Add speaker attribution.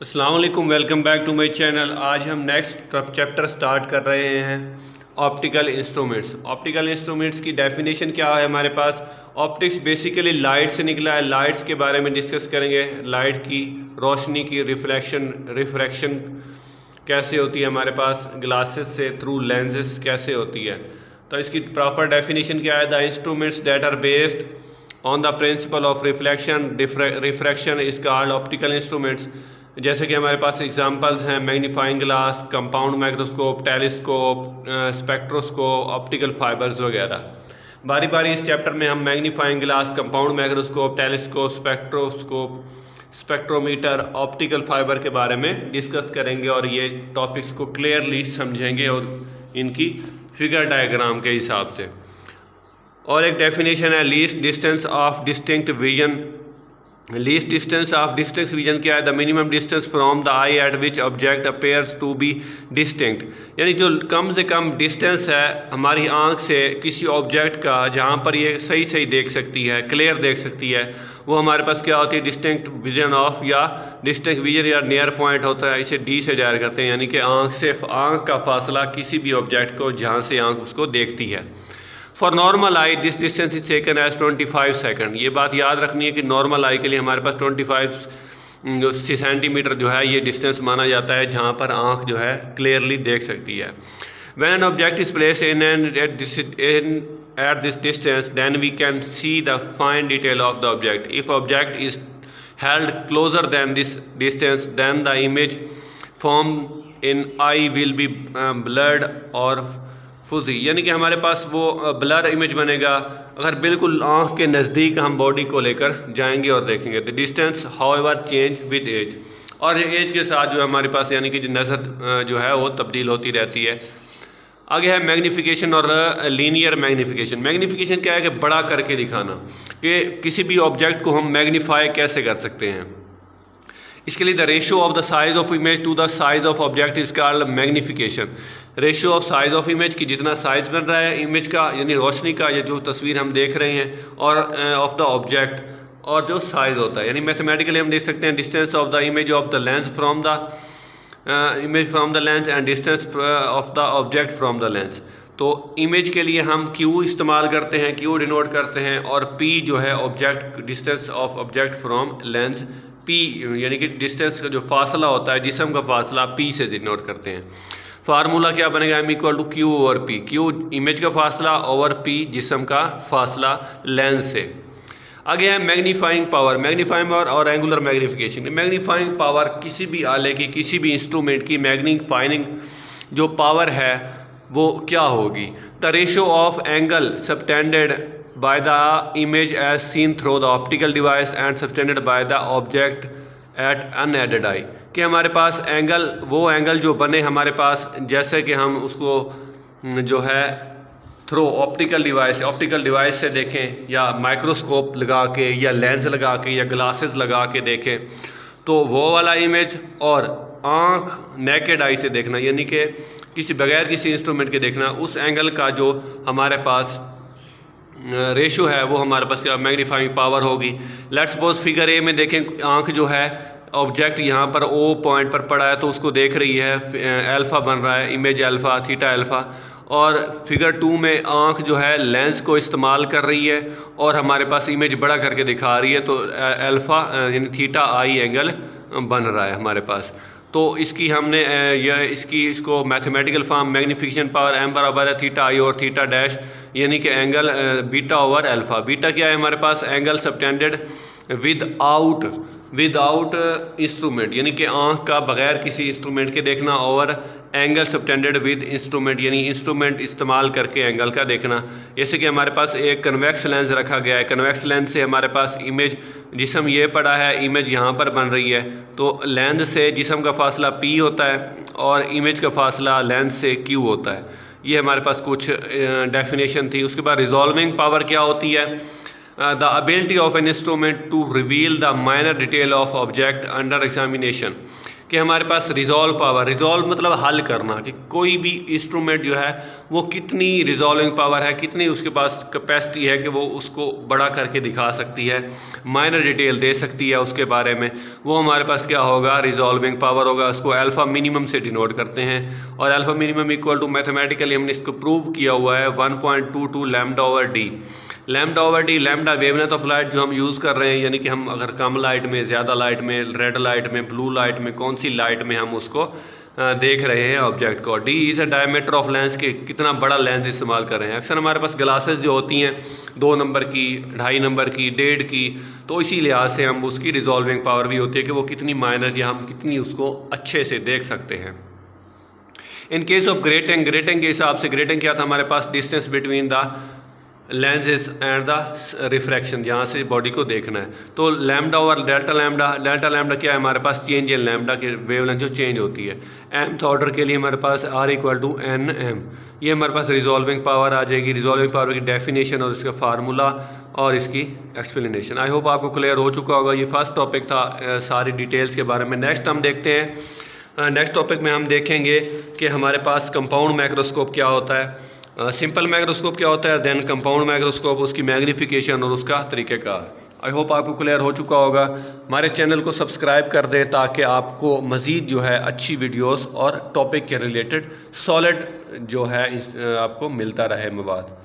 Speaker 1: अस्सलाम वालेकुम, welcome back to my channel. आज हम नेक्स्ट चैप्टर स्टार्ट कर रहे हैं ऑप्टिकल इंस्ट्रूमेंट्स। ऑप्टिकल इंस्ट्रूमेंट्स की डेफिनेशन क्या है हमारे पास। ऑप्टिक्स बेसिकली लाइट से निकला है। लाइट्स के बारे में डिस्कस करेंगे। लाइट की रोशनी की रिफ्रैक्शन कैसे होती है हमारे पास ग्लासेस से थ्रू लेंसेज कैसे होती है। तो इसकी प्रॉपर डेफिनेशन क्या है। The instruments that are based on the principle of refraction is called optical instruments. जैसे कि हमारे पास एग्जांपल्स हैं magnifying glass, compound microscope, telescope, spectroscope, optical fibres वगैरह। बारी बारी इस चैप्टर में हम magnifying glass, compound microscope, telescope, spectroscope, spectrometer, optical fibre के बारे में डिस्कस करेंगे और ये टॉपिक्स को क्लियरली समझेंगे और इनकी फिगर डायग्राम के हिसाब से। और एक डेफिनेशन है least distance of distinct vision. Least distance of distinct vision क्या है। The minimum distance from the eye at which object appears to be distinct, यानी जो कम से कम डिस्टेंस है हमारी आंख से किसी ऑब्जेक्ट का जहां पर ये सही सही देख सकती है, क्लियर देख सकती है, वो हमारे पास क्या होती है डिस्टिंक्ट विजन ऑफ, या डिस्टिंक्ट विजन या नियर पॉइंट होता है। इसे डी से जाहिर करते हैं, यानी कि आंख का फासला किसी भी ऑब्जेक्ट को जहाँ से आंख उसको देखती है। For normal eye this distance is taken as 25 second. ये बात याद रखनी है कि नॉर्मल आई के लिए हमारे पास 25 सेंटीमीटर जो है ये डिस्टेंस माना जाता है जहाँ पर आंख जो है क्लियरली देख सकती है। When an object is placed at this distance, then we can see the fine detail of the object. If object is held closer than this distance, then the image formed in eye will be blurred or फुजी, यानी कि हमारे पास वो blur image बनेगा अगर बिल्कुल आंख के नज़दीक हम बॉडी को लेकर जाएंगे और देखेंगे। The distance however change with age, और एज के साथ जो हमारे पास यानी कि नज़र जो है वो तब्दील होती रहती है। आगे है मैग्नीफिकेशन और लीनियर मैग्नीफिकेशन। मैग्नीफिकेशन क्या है कि बड़ा करके दिखाना, कि किसी भी ऑब्जेक्ट को हम मैग्नीफाई कैसे कर सकते हैं। इसके लिए the ratio of the size of image to the size of object is called magnification. Ratio of size of image की जितना साइज बन रहा है इमेज का यानी रोशनी का या जो तस्वीर हम देख रहे हैं, और ऑफ द ऑब्जेक्ट, और जो साइज होता है यानी मैथमेटिकली हम देख सकते हैं distance of the image of the lens from the image from the lens and distance of the object from the lens. तो इमेज के लिए हम Q इस्तेमाल करते हैं, Q डिनोट करते हैं, और P जो है object distance of object from lens, P यानी कि डिस्टेंस का जो फासला होता है जिस्म का फासला P से डिनोट करते हैं। फार्मूला क्या बनेगा, M equal to Q over P। Q image का फासला ओवर P जिस्म का फासला लेंस से। आगे है मैग्नीफाइंग पावर। मैग्नीफाइंग पावर और एंगुलर मैग्नीफिकेशन। मैग्नीफाइंग पावर किसी भी आले की, किसी भी इंस्ट्रूमेंट की मैग्नीफाइंग जो पावर है वो क्या होगी। The ratio of angle subtended by the image as seen through the optical device and subtended by the object at unaided eye, कि हमारे पास एंगल, वो एंगल जो बने हमारे पास जैसे कि हम उसको जो है थ्रू ऑप्टिकल डिवाइस से देखें, या माइक्रोस्कोप लगा के, या लेंस लगा के, या ग्लासेस लगा के देखें, तो वो वाला इमेज और आँख नेकेड आई से देखना यानी कि बगैर किसी इंस्ट्रूमेंट के देखना, उस एंगल का जो हमारे पास रेशो है वो हमारे पास क्या मैग्नीफाइंग पावर होगी। लेट्स सपोज फिगर ए में देखें, आंख जो है ऑब्जेक्ट यहाँ पर O पॉइंट पर पड़ा है तो उसको देख रही है, अल्फ़ा बन रहा है, इमेज अल्फ़ा, थीटा अल्फ़ा। और फिगर 2 में आंख जो है लेंस को इस्तेमाल कर रही है और हमारे पास इमेज बड़ा करके दिखा रही है, तो अल्फ़ा यानी थीटा आई एंगल बन रहा है हमारे पास। तो इसकी हमने इसको mathematical form magnification power M बराबर है थीटा आई और थीटा डैश यानी कि angle beta over alpha. Beta क्या है हमारे पास, एंगल सबटेंडेड विदाउट इंस्ट्रूमेंट यानी कि आंख का बगैर किसी इंस्ट्रूमेंट के देखना, और एंगल सबटेंडेड विद इंस्ट्रूमेंट यानी इंस्ट्रूमेंट इस्तेमाल करके एंगल का देखना। जैसे कि हमारे पास एक कन्वेक्स लेंस रखा गया है, कन्वेक्स लेंस से हमारे पास इमेज जिस्म ये पड़ा है, इमेज यहाँ पर बन रही है, तो लेंस से जिस्म का फासला P होता है और इमेज का फासला लेंस से Q होता है। ये हमारे पास कुछ डेफिनेशन थी। उसके बाद रिजॉल्विंग पावर क्या होती है, the ability of an instrument to reveal the minor detail of object under examination, कि हमारे पास रिजॉल्व पावर, रिजॉल्व मतलब हल करना, कि कोई भी इंस्ट्रूमेंट जो है वो कितनी रिजॉल्विंग पावर है, कितनी उसके पास कैपेसिटी है कि वो उसको बड़ा करके दिखा सकती है, माइनर डिटेल दे सकती है उसके बारे में, वो हमारे पास क्या होगा, रिजॉल्विंग पावर होगा। उसको अल्फ़ा मिनिमम से डिनोट करते हैं, और alpha minimum equal to mathematically हमने इसको प्रूव किया हुआ है 1.22 lambda over D. Lambda over D, lambda wavelength of light जो हम यूज़ कर रहे हैं, यानी कि हम अगर कम लाइट में, ज़्यादा लाइट में, रेड लाइट में, ब्लू लाइट में, कौन सी लाइट में हम उसको देख रहे हैं ऑब्जेक्ट को। D is a diameter of lens, के कितना बड़ा लेंस इस्तेमाल कर रहे हैं। अक्सर हमारे पास ग्लासेस जो होती हैं 2 नंबर की, 2.5 नंबर की, 1.5 की, तो इसी लिहाज से हम उसकी रिजॉल्विंग पावर भी होती है कि वो कितनी माइनर या हम कितनी उसको अच्छे से देख सकते हैं। In case of grating, grating के हिसाब से ग्रेटिंग क्या था हमारे पास, distance between the lenses and the refraction, यहाँ से बॉडी को देखना है। तो लैम्डा और डेल्टा लैम्डा, डेल्टा लैम्डा क्या है हमारे पास, चेंज इन लैम्डा की वेवलेंथ जो चेंज होती है। mth ऑर्डर के लिए हमारे पास R इक्वल टू NM, ये हमारे पास रिजॉल्विंग पावर आ जाएगी। रिजॉल्विंग पावर की डेफिनेशन और इसका फार्मूला और इसकी एक्सप्लेनेशन, आई होप आपको क्लियर हो चुका होगा। ये फर्स्ट टॉपिक था सारी डिटेल्स के बारे में। नेक्स्ट हम देखते हैं, नेक्स्ट टॉपिक में हम देखेंगे कि हमारे पास कंपाउंड माइक्रोस्कोप क्या होता है, सिंपल माइक्रोस्कोप क्या होता है, देन कंपाउंड माइक्रोस्कोप, उसकी मैग्नीफिकेशन और उसका तरीक़ेकार। आई होप आपको क्लियर हो चुका होगा। हमारे चैनल को सब्सक्राइब कर दें ताकि आपको मज़ीद जो है अच्छी वीडियोस और टॉपिक के रिलेटेड सॉलिड जो है आपको मिलता रहे मवाद।